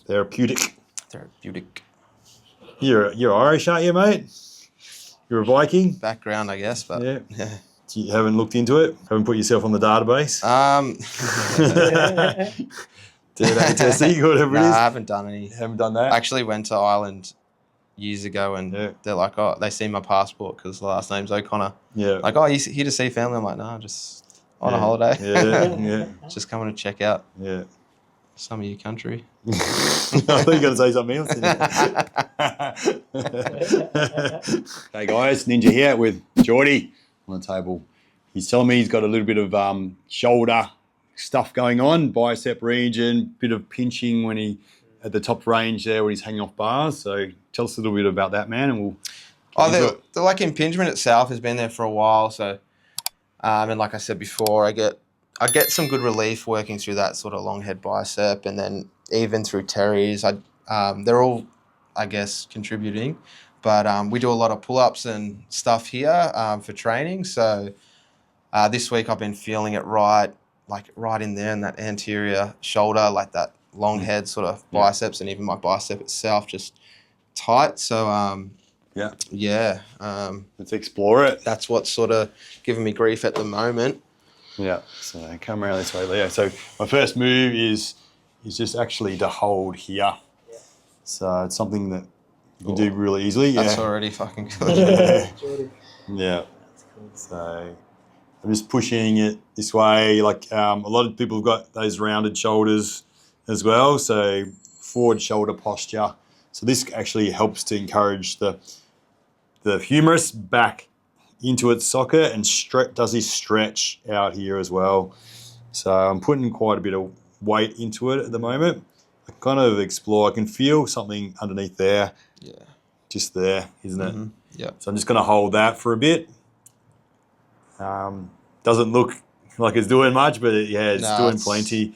Therapeutic. Therapeutic. You're Irish, aren't you, mate? You're a Viking? Background, I guess, but Yeah. yeah. You haven't looked into it? Haven't put yourself on the database? DNA testing, whatever it is? I haven't done any. Haven't done that? I actually went to Ireland years ago and they're like, oh, they see my passport because the last name's O'Connor. Yeah. Like, oh, you here to see family? I'm like, no, just on a holiday. Yeah. Just coming to check out some of your country. I thought you were going to say something else. Hey guys, Ninja here with Jordy on the table. He's telling me he's got a little bit of shoulder stuff going on, bicep region, bit of pinching when he at the top range there when he's hanging off bars. So tell us a little bit about that, man, and we'll. The like impingement itself has been there for a while. So, and like I said before, I get some good relief working through that sort of long head bicep, and then even through Terry's. They're all, I guess, contributing, but we do a lot of pull-ups and stuff here for training. So this week I've been feeling it right in there in that anterior shoulder, like that long head sort of biceps, and even my bicep itself just tight. So let's explore it. That's what's sort of giving me grief at the moment. Yeah, so come around this way, Leo. So my first move is just actually to hold here. Yeah. So it's something that you can do really easily. That's already fucking good. Yeah. That's cool. So I'm just pushing it this way. Like a lot of people have got those rounded shoulders as well. So forward shoulder posture. So this actually helps to encourage the humerus back into its socket and does this stretch out here as well. So I'm putting quite a bit of weight into it at the moment. I kind of explore. I can feel something underneath there. Yeah. Just there, isn't it? Mm-hmm. Yeah. So I'm just going to hold that for a bit. Doesn't look like it's doing much, but it's doing plenty.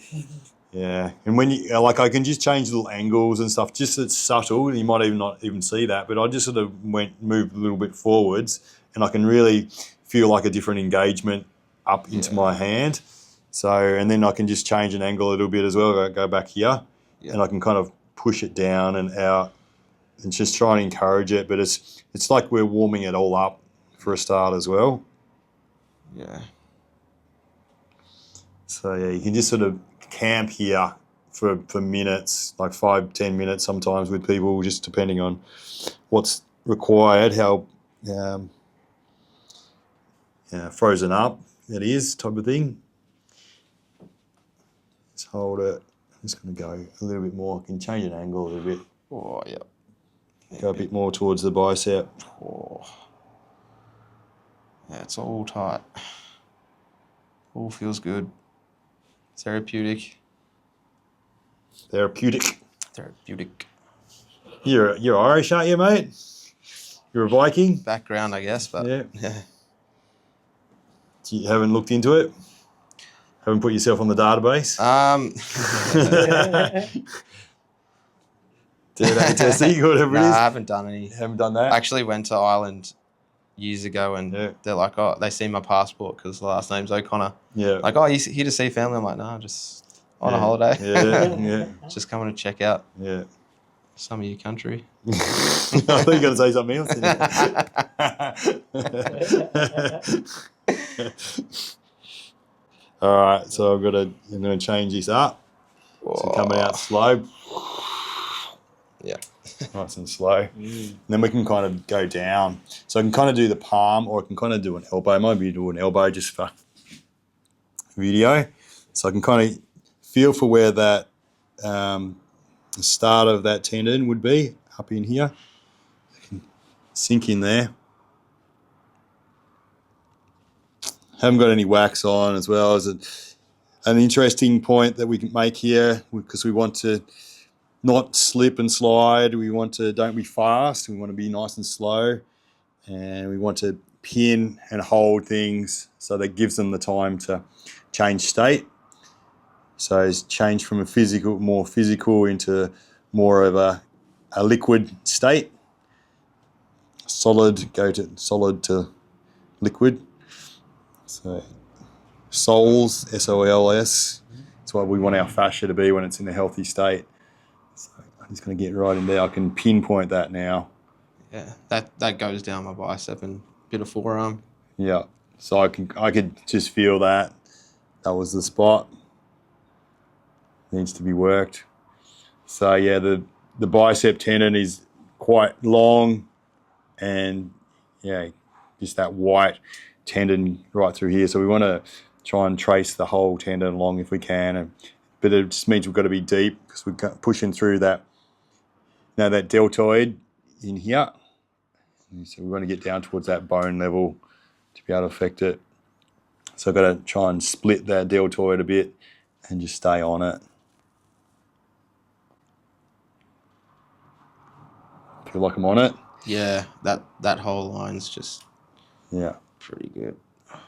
Yeah, and when you I can just change little angles and stuff. Just it's subtle. You might even not even see that, but I just sort of moved a little bit forwards, and I can really feel like a different engagement up into my hand. So, and then I can just change an angle a little bit as well. Go back here, and I can kind of push it down and out, and just try and encourage it. But it's like we're warming it all up for a start as well. Yeah. So you can just sort of camp here for minutes, like 5-10 minutes sometimes with people, just depending on what's required, how frozen up it is type of thing. Just hold it. I'm just going to go a little bit more. I can change an angle a little bit. Oh, yeah. Go a bit more towards the bicep. Oh. Yeah, it's all tight. All feels good. Therapeutic. You're Irish, aren't you, mate? You're a Viking? Background, I guess, but yeah. You haven't looked into it? Haven't put yourself on the database? DNA testing, whatever it is? I haven't done any. Haven't done that? I actually went to Ireland years ago and they're like, oh, they see my passport because the last name's O'Connor. Yeah. Like, oh, you here to see family? I'm like, no, just on a holiday. Yeah. Just coming to check out some of your country. I thought you were going to say something else. All right, so I'm going to change this up. So coming out slow. Yeah. Nice and slow. And then we can kind of go down. So I can kind of do the palm or I can kind of do an elbow. I might be doing an elbow just for video. So I can kind of feel for where that the start of that tendon would be up in here. I can sink in there. Haven't got any wax on as well as an interesting point that we can make here because we want to not slip and slide. We want to don't be fast. We want to be nice and slow, and we want to pin and hold things so that gives them the time to change state. So it's changed from a more physical into more of a liquid state. Solid to liquid. So sols, SOLS. That's what we want our fascia to be when it's in a healthy state. So I'm just going to get right in there. I can pinpoint that now. Yeah, that goes down my bicep and bit of forearm. Yeah, so I could just feel that. That was the spot. Needs to be worked. So yeah, the bicep tendon is quite long, and yeah, just that white tendon right through here. So we want to try and trace the whole tendon along if we can. But it just means we've got to be deep because we're pushing through that. Now that deltoid in here. So we want to get down towards that bone level to be able to affect it. So I've got to try and split that deltoid a bit and just stay on it. Feel like I'm on it? Yeah, that whole line's just pretty good. Oh,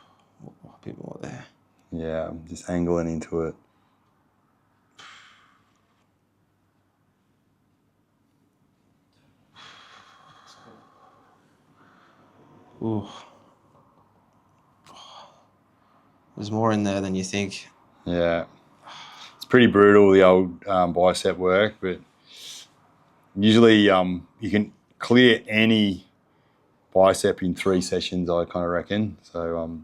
a bit more there. Yeah, I'm just angling into it. Ooh. There's more in there than you think. Yeah. It's pretty brutal, the old bicep work, but usually you can clear any bicep in 3 sessions, I kind of reckon. So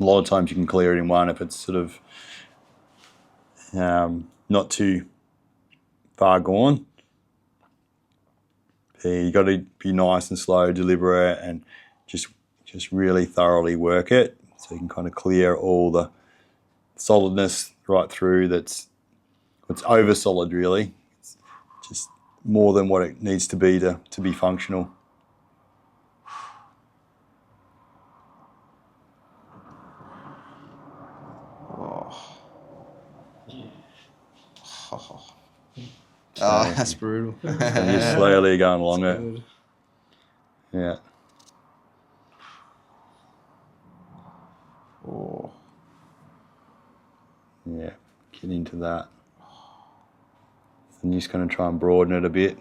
a lot of times you can clear it in one if it's sort of not too far gone. Yeah, you got to be nice and slow, deliberate, and just really thoroughly work it so you can kind of clear all the solidness right through. It's over solid, really. It's just more than what it needs to be functional. Oh, that's brutal. And you're slowly going along it. Yeah. Oh. Yeah, get into that. And you're just going to try and broaden it a bit.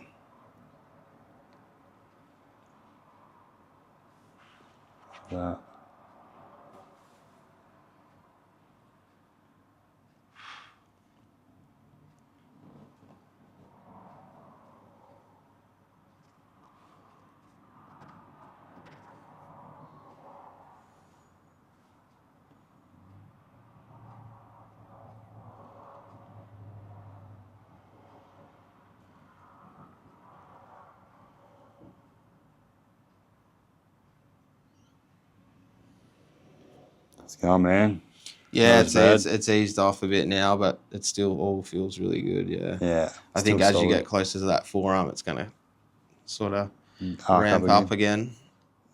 That. Let's go, man. Yeah, it's eased off a bit now, but it still all feels really good. Yeah. Yeah. I think as you get closer to that forearm, it's gonna sort of ramp up again.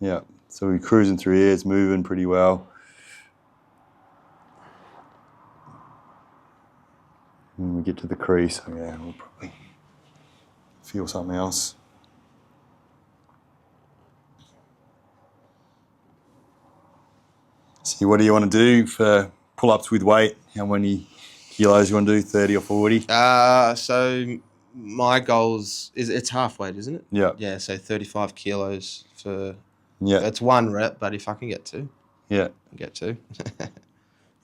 Yeah. So we're cruising through here. It's moving pretty well. When we get to the crease, yeah, we'll probably feel something else. See, what do you want to do for pull-ups with weight? How many kilos you want to do, 30 or 40? So my goals it's half weight, isn't it? Yeah. Yeah, so 35 kilos for... Yeah. It's 1 rep, but if I can get 2. Yeah. I get 2.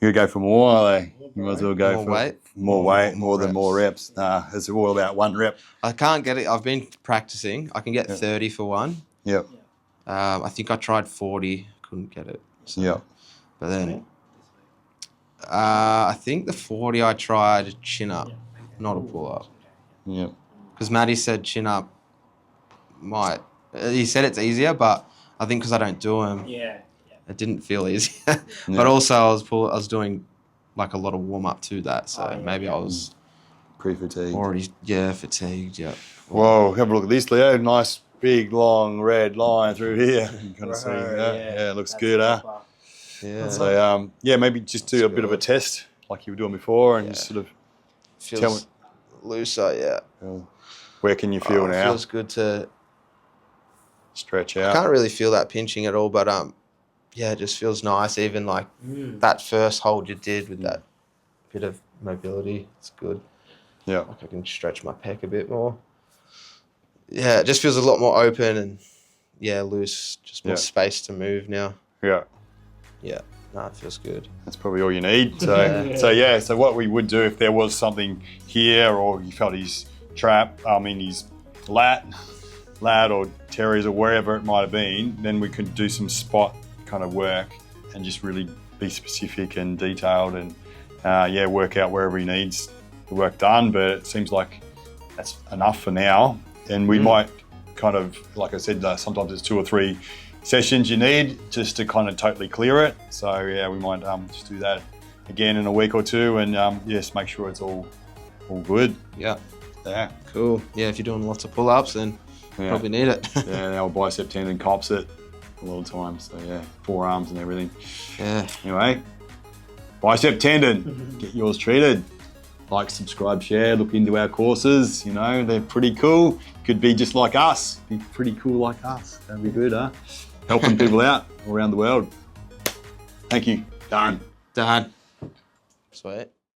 You go for more, are they? You might as well go for weight? More weight, more reps. Nah, it's all about 1 rep. I can't get it. I've been practicing. I can get 30 for 1. Yeah. I think I tried 40. Couldn't get it. So. Yeah. But then I think the 40 I tried chin up, not a pull up. Yeah. Because Maddie said chin up might. He said it's easier, but I think because I don't do them, it didn't feel easy. But also I was doing like a lot of warm up to that, so maybe I was pre-fatigued. Already, fatigued. Yeah. Whoa, have a look at this, Leo. Nice big long red line through here. You can kind of see that. Yeah, it looks good, huh? Yeah. So maybe just do a bit of a test like you were doing before, and just sort of feels looser. Yeah. Where can you feel now? It feels good to stretch out. I can't really feel that pinching at all, but it just feels nice. Even like that first hold you did with that bit of mobility, it's good. Yeah. Like I can stretch my pec a bit more. Yeah, it just feels a lot more open and loose, just more space to move now. Yeah. Yeah, no, it feels good. That's probably all you need. So, so what we would do if there was something here, or you felt his trap, his lat or teres or wherever it might have been, then we could do some spot kind of work and just really be specific and detailed and work out wherever he needs the work done. But it seems like that's enough for now. And we might kind of, like I said, sometimes it's 2 or 3 sessions you need just to kind of totally clear it. So yeah, we might just do that again in a week or 2 and just make sure it's all good. Yeah. Yeah. Cool. Yeah, if you're doing lots of pull-ups, then you probably need it. Yeah, our bicep tendon cops it a lot of times. So yeah, forearms and everything. Yeah. Anyway, bicep tendon, get yours treated. Like, subscribe, share, look into our courses. You know, they're pretty cool. Could be just like us. Be pretty cool like us. That'd be good, huh? Helping people out all around the world. Thank you. Done. Done. Sweet.